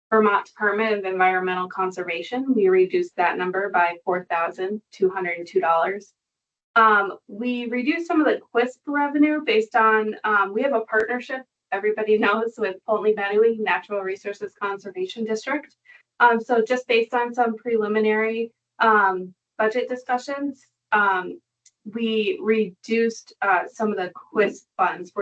Vermont Department of Environmental Conservation, we reduced that number by $4,202. We reduced some of the QUISP revenue based on, we have a partnership, everybody knows, with Fulton Benue Natural Resources Conservation District. So just based on some preliminary budget discussions, we reduced some of the QUISP funds.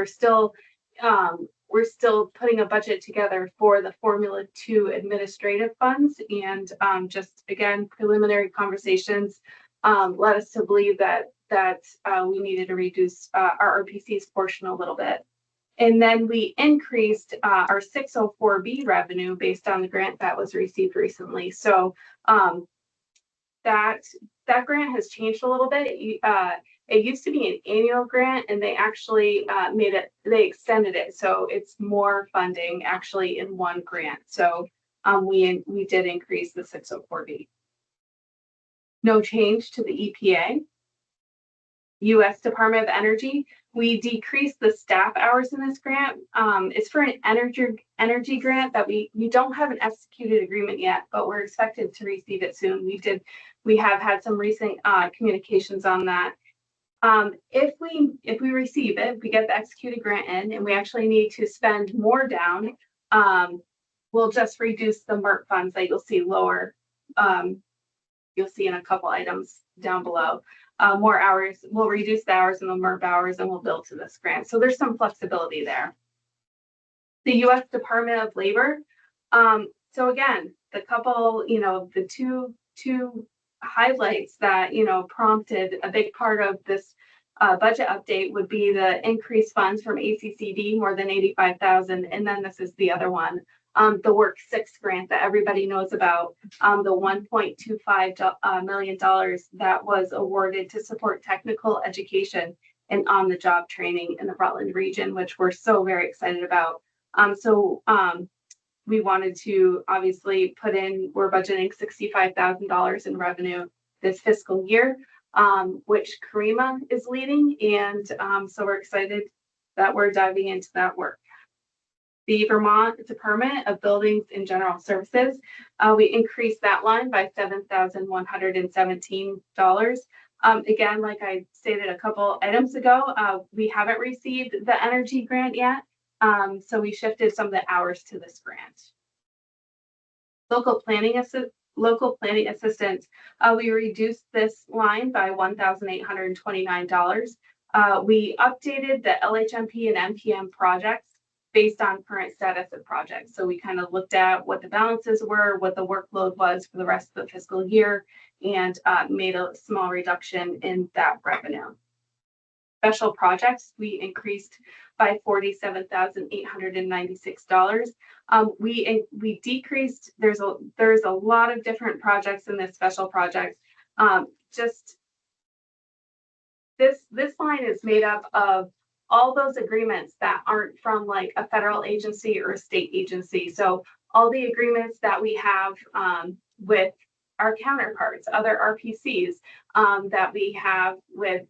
We're still putting a budget together for the Formula 2 administrative funds, and just again, preliminary conversations led us to believe that we needed to reduce RRPC's portion a little bit. And then we increased our 604B revenue based on the grant that was received recently. So that grant has changed a little bit. It used to be an annual grant, and they actually they extended it. So it's more funding actually in one grant. So we did increase the 604B. No change to the EPA. U.S. Department of Energy, we decreased the staff hours in this grant. It's for an energy grant that we don't have an executed agreement yet, but we're expected to receive it soon. We have had some recent communications on that. If we receive it, we get the executed grant in, and we actually need to spend more down, we'll just reduce the MERT funds that you'll see lower. You'll see in a couple items down below. More hours, we'll reduce the hours and the MERP hours, and we'll build to this grant. So there's some flexibility there. The U.S. Department of Labor. So again, the couple, the two highlights that, prompted a big part of this budget update would be the increased funds from ACCD, more than 85,000. And then this is the other one, the Work 6 grant that everybody knows about, the $1.25 million that was awarded to support technical education and on-the-job training in the Rutland region, which we're so very excited about. We wanted to obviously we're budgeting $65,000 in revenue this fiscal year, which Karima is leading. And so we're excited that we're diving into that work. The Vermont Department of Buildings and General Services, we increased that line by $7,117. Again, like I stated a couple items ago, we haven't received the energy grant yet. So we shifted some of the hours to this grant. Local planning assistance, we reduced this line by $1,829. We updated the LHMP and NPM projects based on current status of projects. So we kind of looked at what the balances were, what the workload was for the rest of the fiscal year, and made a small reduction in that revenue. Special projects, we increased by $47,896. We decreased, there's a lot of different projects in this special projects. This line is made up of all those agreements that aren't from like a federal agency or a state agency. So all the agreements that we have with our counterparts, other RPCs that we have with,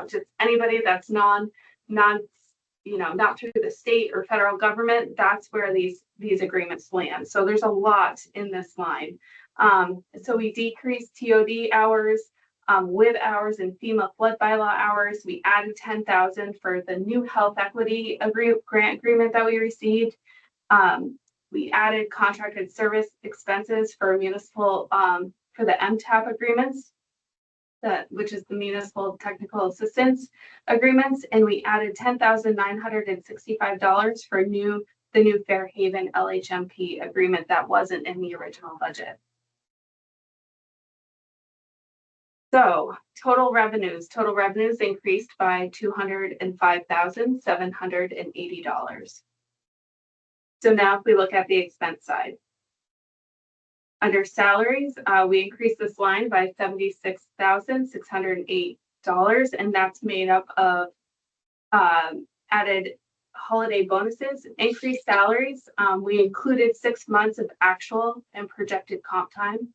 just anybody that's not through the state or federal government, that's where these agreements land. So there's a lot in this line. So we decreased TOD hours, with hours and FEMA flood bylaw hours. We added 10,000 for the new health equity grant agreement that we received. We added contracted service expenses for municipal, for the MTAP agreements, which is the municipal technical assistance agreements. And we added $10,965 for the new Fairhaven LHMP agreement that wasn't in the original budget. So total revenues increased by $205,780. So now if we look at the expense side, under salaries, we increased this line by $76,608, and that's made up of added holiday bonuses, increased salaries. We included 6 months of actual and projected comp time,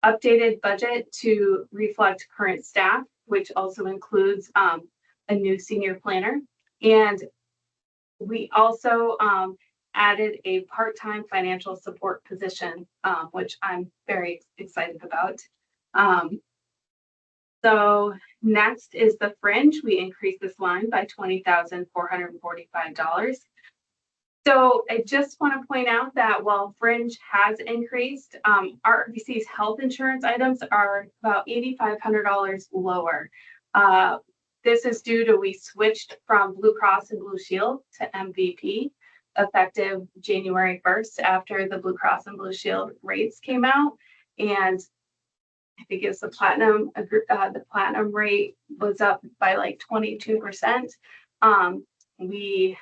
updated budget to reflect current staff, which also includes a new senior planner, and We also added a part-time financial support position, which I'm very excited about. So next is the fringe. We increased this line by $20,445. So I just want to point out that while fringe has increased, RRPC's health insurance items are about $8,500 lower. This is due to we switched from Blue Cross and Blue Shield to MVP effective January 1st after the Blue Cross and Blue Shield rates came out. And I think it's the platinum rate was up by like 22%. We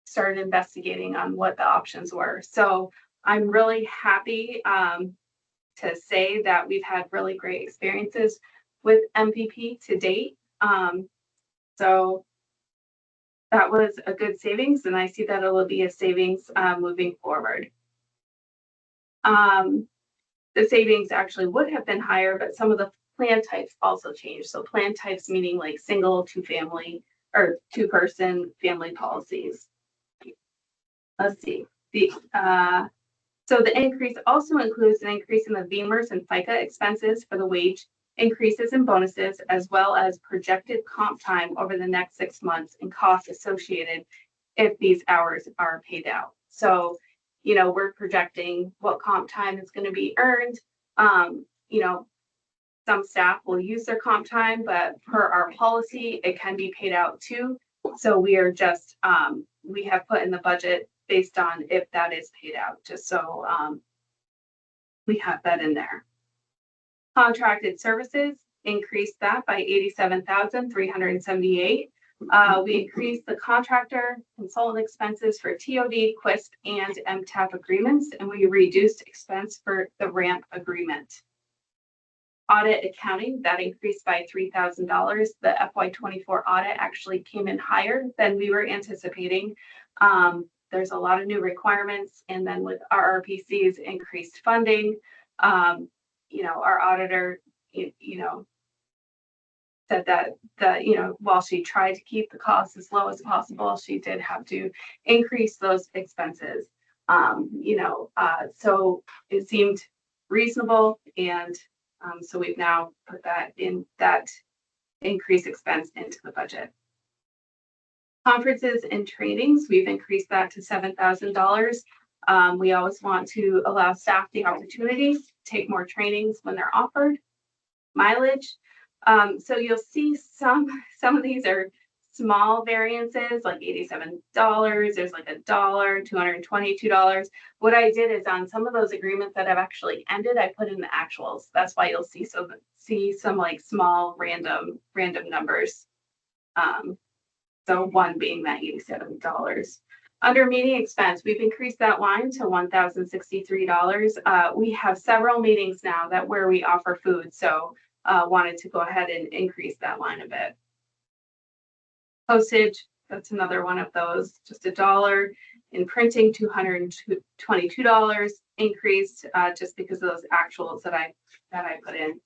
started investigating on what the options were. So I'm really happy to say that we've had really great experiences with MVP to date. So that was a good savings, and I see that it will be a savings moving forward. The savings actually would have been higher, but some of the plan types also changed. So plan types meaning like single, two-family, or two-person family policies. Let's see. So the increase also includes an increase in the VEMR's and FICA expenses for the wage increases and bonuses, as well as projected comp time over the next 6 months and costs associated if these hours are paid out. So, you know, we're projecting what comp time is going to be earned. You know, some staff will use their comp time, but per our policy, it can be paid out too. So we are just, we have put in the budget based on if that is paid out, just so we have that in there. Contracted services increased that by $87,378. We increased the contractor consultant expenses for TOD, QUISP, and MTAP agreements, and we reduced expense for the RAMP agreement. Audit accounting, that increased by $3,000. The FY24 audit actually came in higher than we were anticipating. There's a lot of new requirements, and then with RRPC's increased funding, you know, our auditor, you know, said that you know, while she tried to keep the costs as low as possible, she did have to increase those expenses. You know, so it seemed reasonable, and so we've now put that increased expense into the budget. Conferences and trainings, we've increased that to $7,000. We always want to allow staff the opportunity to take more trainings when they're offered. Mileage, so you'll see some of these are small variances, like $87. There's like $1, $222. What I did is on some of those agreements that have actually ended, I put in the actuals. That's why you'll see some like small random numbers. So one being that $87. Under meeting expense, we've increased that line to $1,063. We have several meetings now that where we offer food, so wanted to go ahead and increase that line a bit. Postage, that's another one of those, just $1. In printing, $222 increased just because of those actuals that I put in.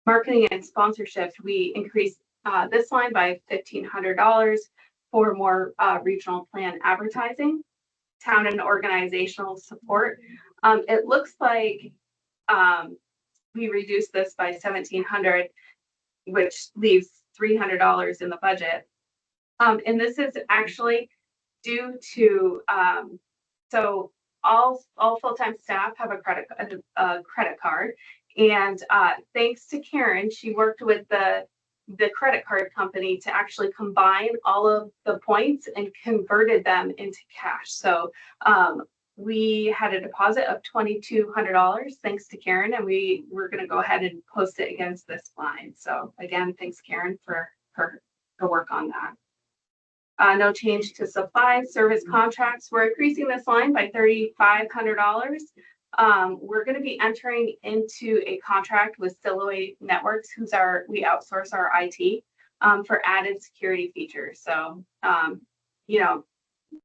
Marketing and sponsorship, we increased this line by $1,500 for more regional plan advertising. Town and organizational support. It looks like we reduced this by $1,700, which leaves $300 in the budget. And this is actually due to, so all full-time staff have a credit card. And thanks to Karen, she worked with the credit card company to actually combine all of the points and converted them into cash. So we had a deposit of $2,200 thanks to Karen, and we're going to go ahead and post it against this line. So again, thanks Karen for her work on that. No change to supply service contracts. We're increasing this line by $3,500. We're going to be entering into a contract with Siloe Networks, we outsource our IT for added security features. So, you know,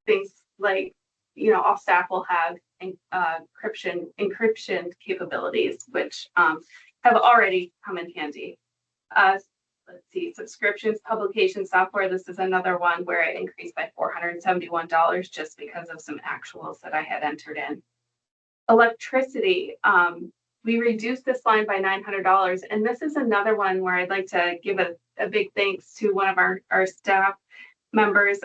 things like, you know, all staff will have encryption capabilities, which have already come in handy. let's see, subscriptions, publication software. This is another one where it increased by $471 just because of some actuals that I had entered in. Electricity, we reduced this line by $900. And this is another one where I'd like to give a big thanks to one of our staff members.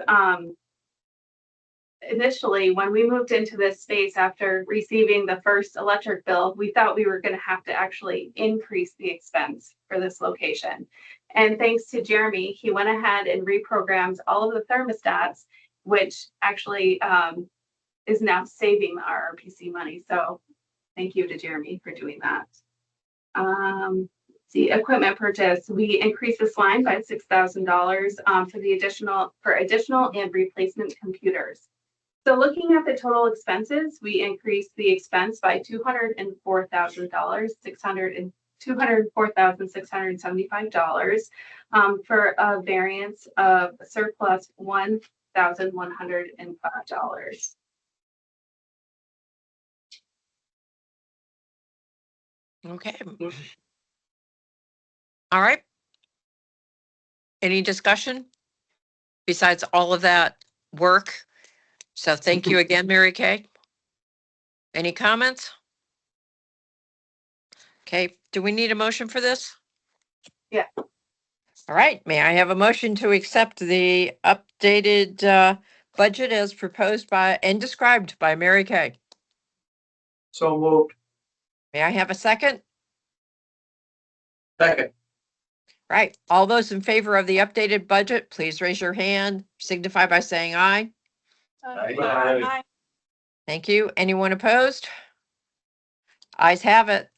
Initially, when we moved into this space after receiving the first electric bill, we thought we were going to have to actually increase the expense for this location. And thanks to Jeremy, he went ahead and reprogrammed all of the thermostats, which actually is now saving the RRPC money. So thank you to Jeremy for doing that. The equipment purchase, we increased this line by $6,000 for additional and replacement computers. So looking at the total expenses, we increased the expense by $204,600 $204,675 for a variance of surplus $1,105. Okay. All right. Any discussion besides all of that work? So thank you again, Mary Kay. Any comments? Okay, do we need a motion for this? Yeah. All right, may I have a motion to accept the updated budget as proposed by and described by Mary Kay? So moved. May I have a second? Second. Right, all those in favor of the updated budget, please raise your hand, signify by saying aye. Aye. Thank you. Anyone opposed? Ayes have it.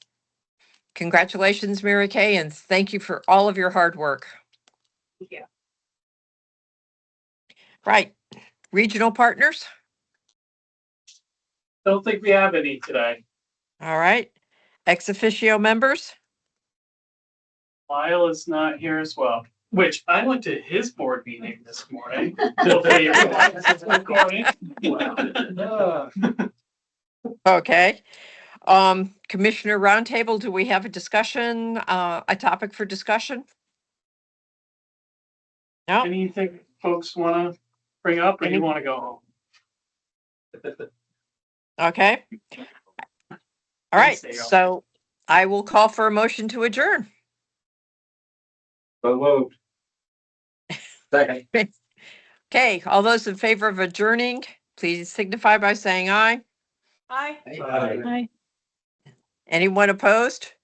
Congratulations, Mary Kay, and thank you for all of your hard work. Thank you. Right, regional partners? Don't think we have any today. All right, ex officio members? Lyle is not here as well, which I went to his board meeting this morning. Hopefully everyone is recording. Okay. Commissioner Roundtable, do we have a discussion, a topic for discussion? No, Anything folks want to bring up, or you want to go home? okay. All right, Stay on. so I will call for a motion to adjourn. So moved. Second. Okay, all those in favor of adjourning, please signify by saying aye. Aye. Aye. Anyone opposed?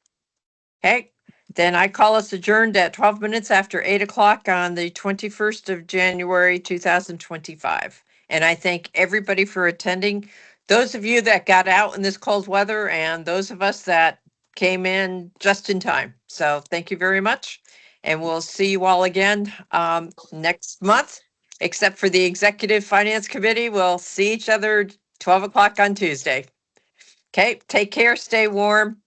Okay, then I call us adjourned at 12 minutes after 8 o'clock on the 21st of January, 2025. And I thank everybody for attending. Those of you that got out in this cold weather and those of us that came in just in time. So thank you very much. And we'll see you all again next month, except for the Executive Finance Committee. We'll see each other 12 o'clock on Tuesday. Okay, take care, stay warm.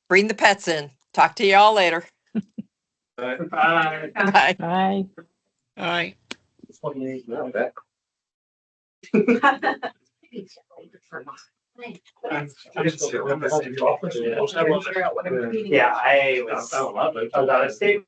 Bring the pets in. Talk to y'all later. Bye. Bye. Aye. Aye. 28, no, that. Yeah, I was. I love it. I was out of state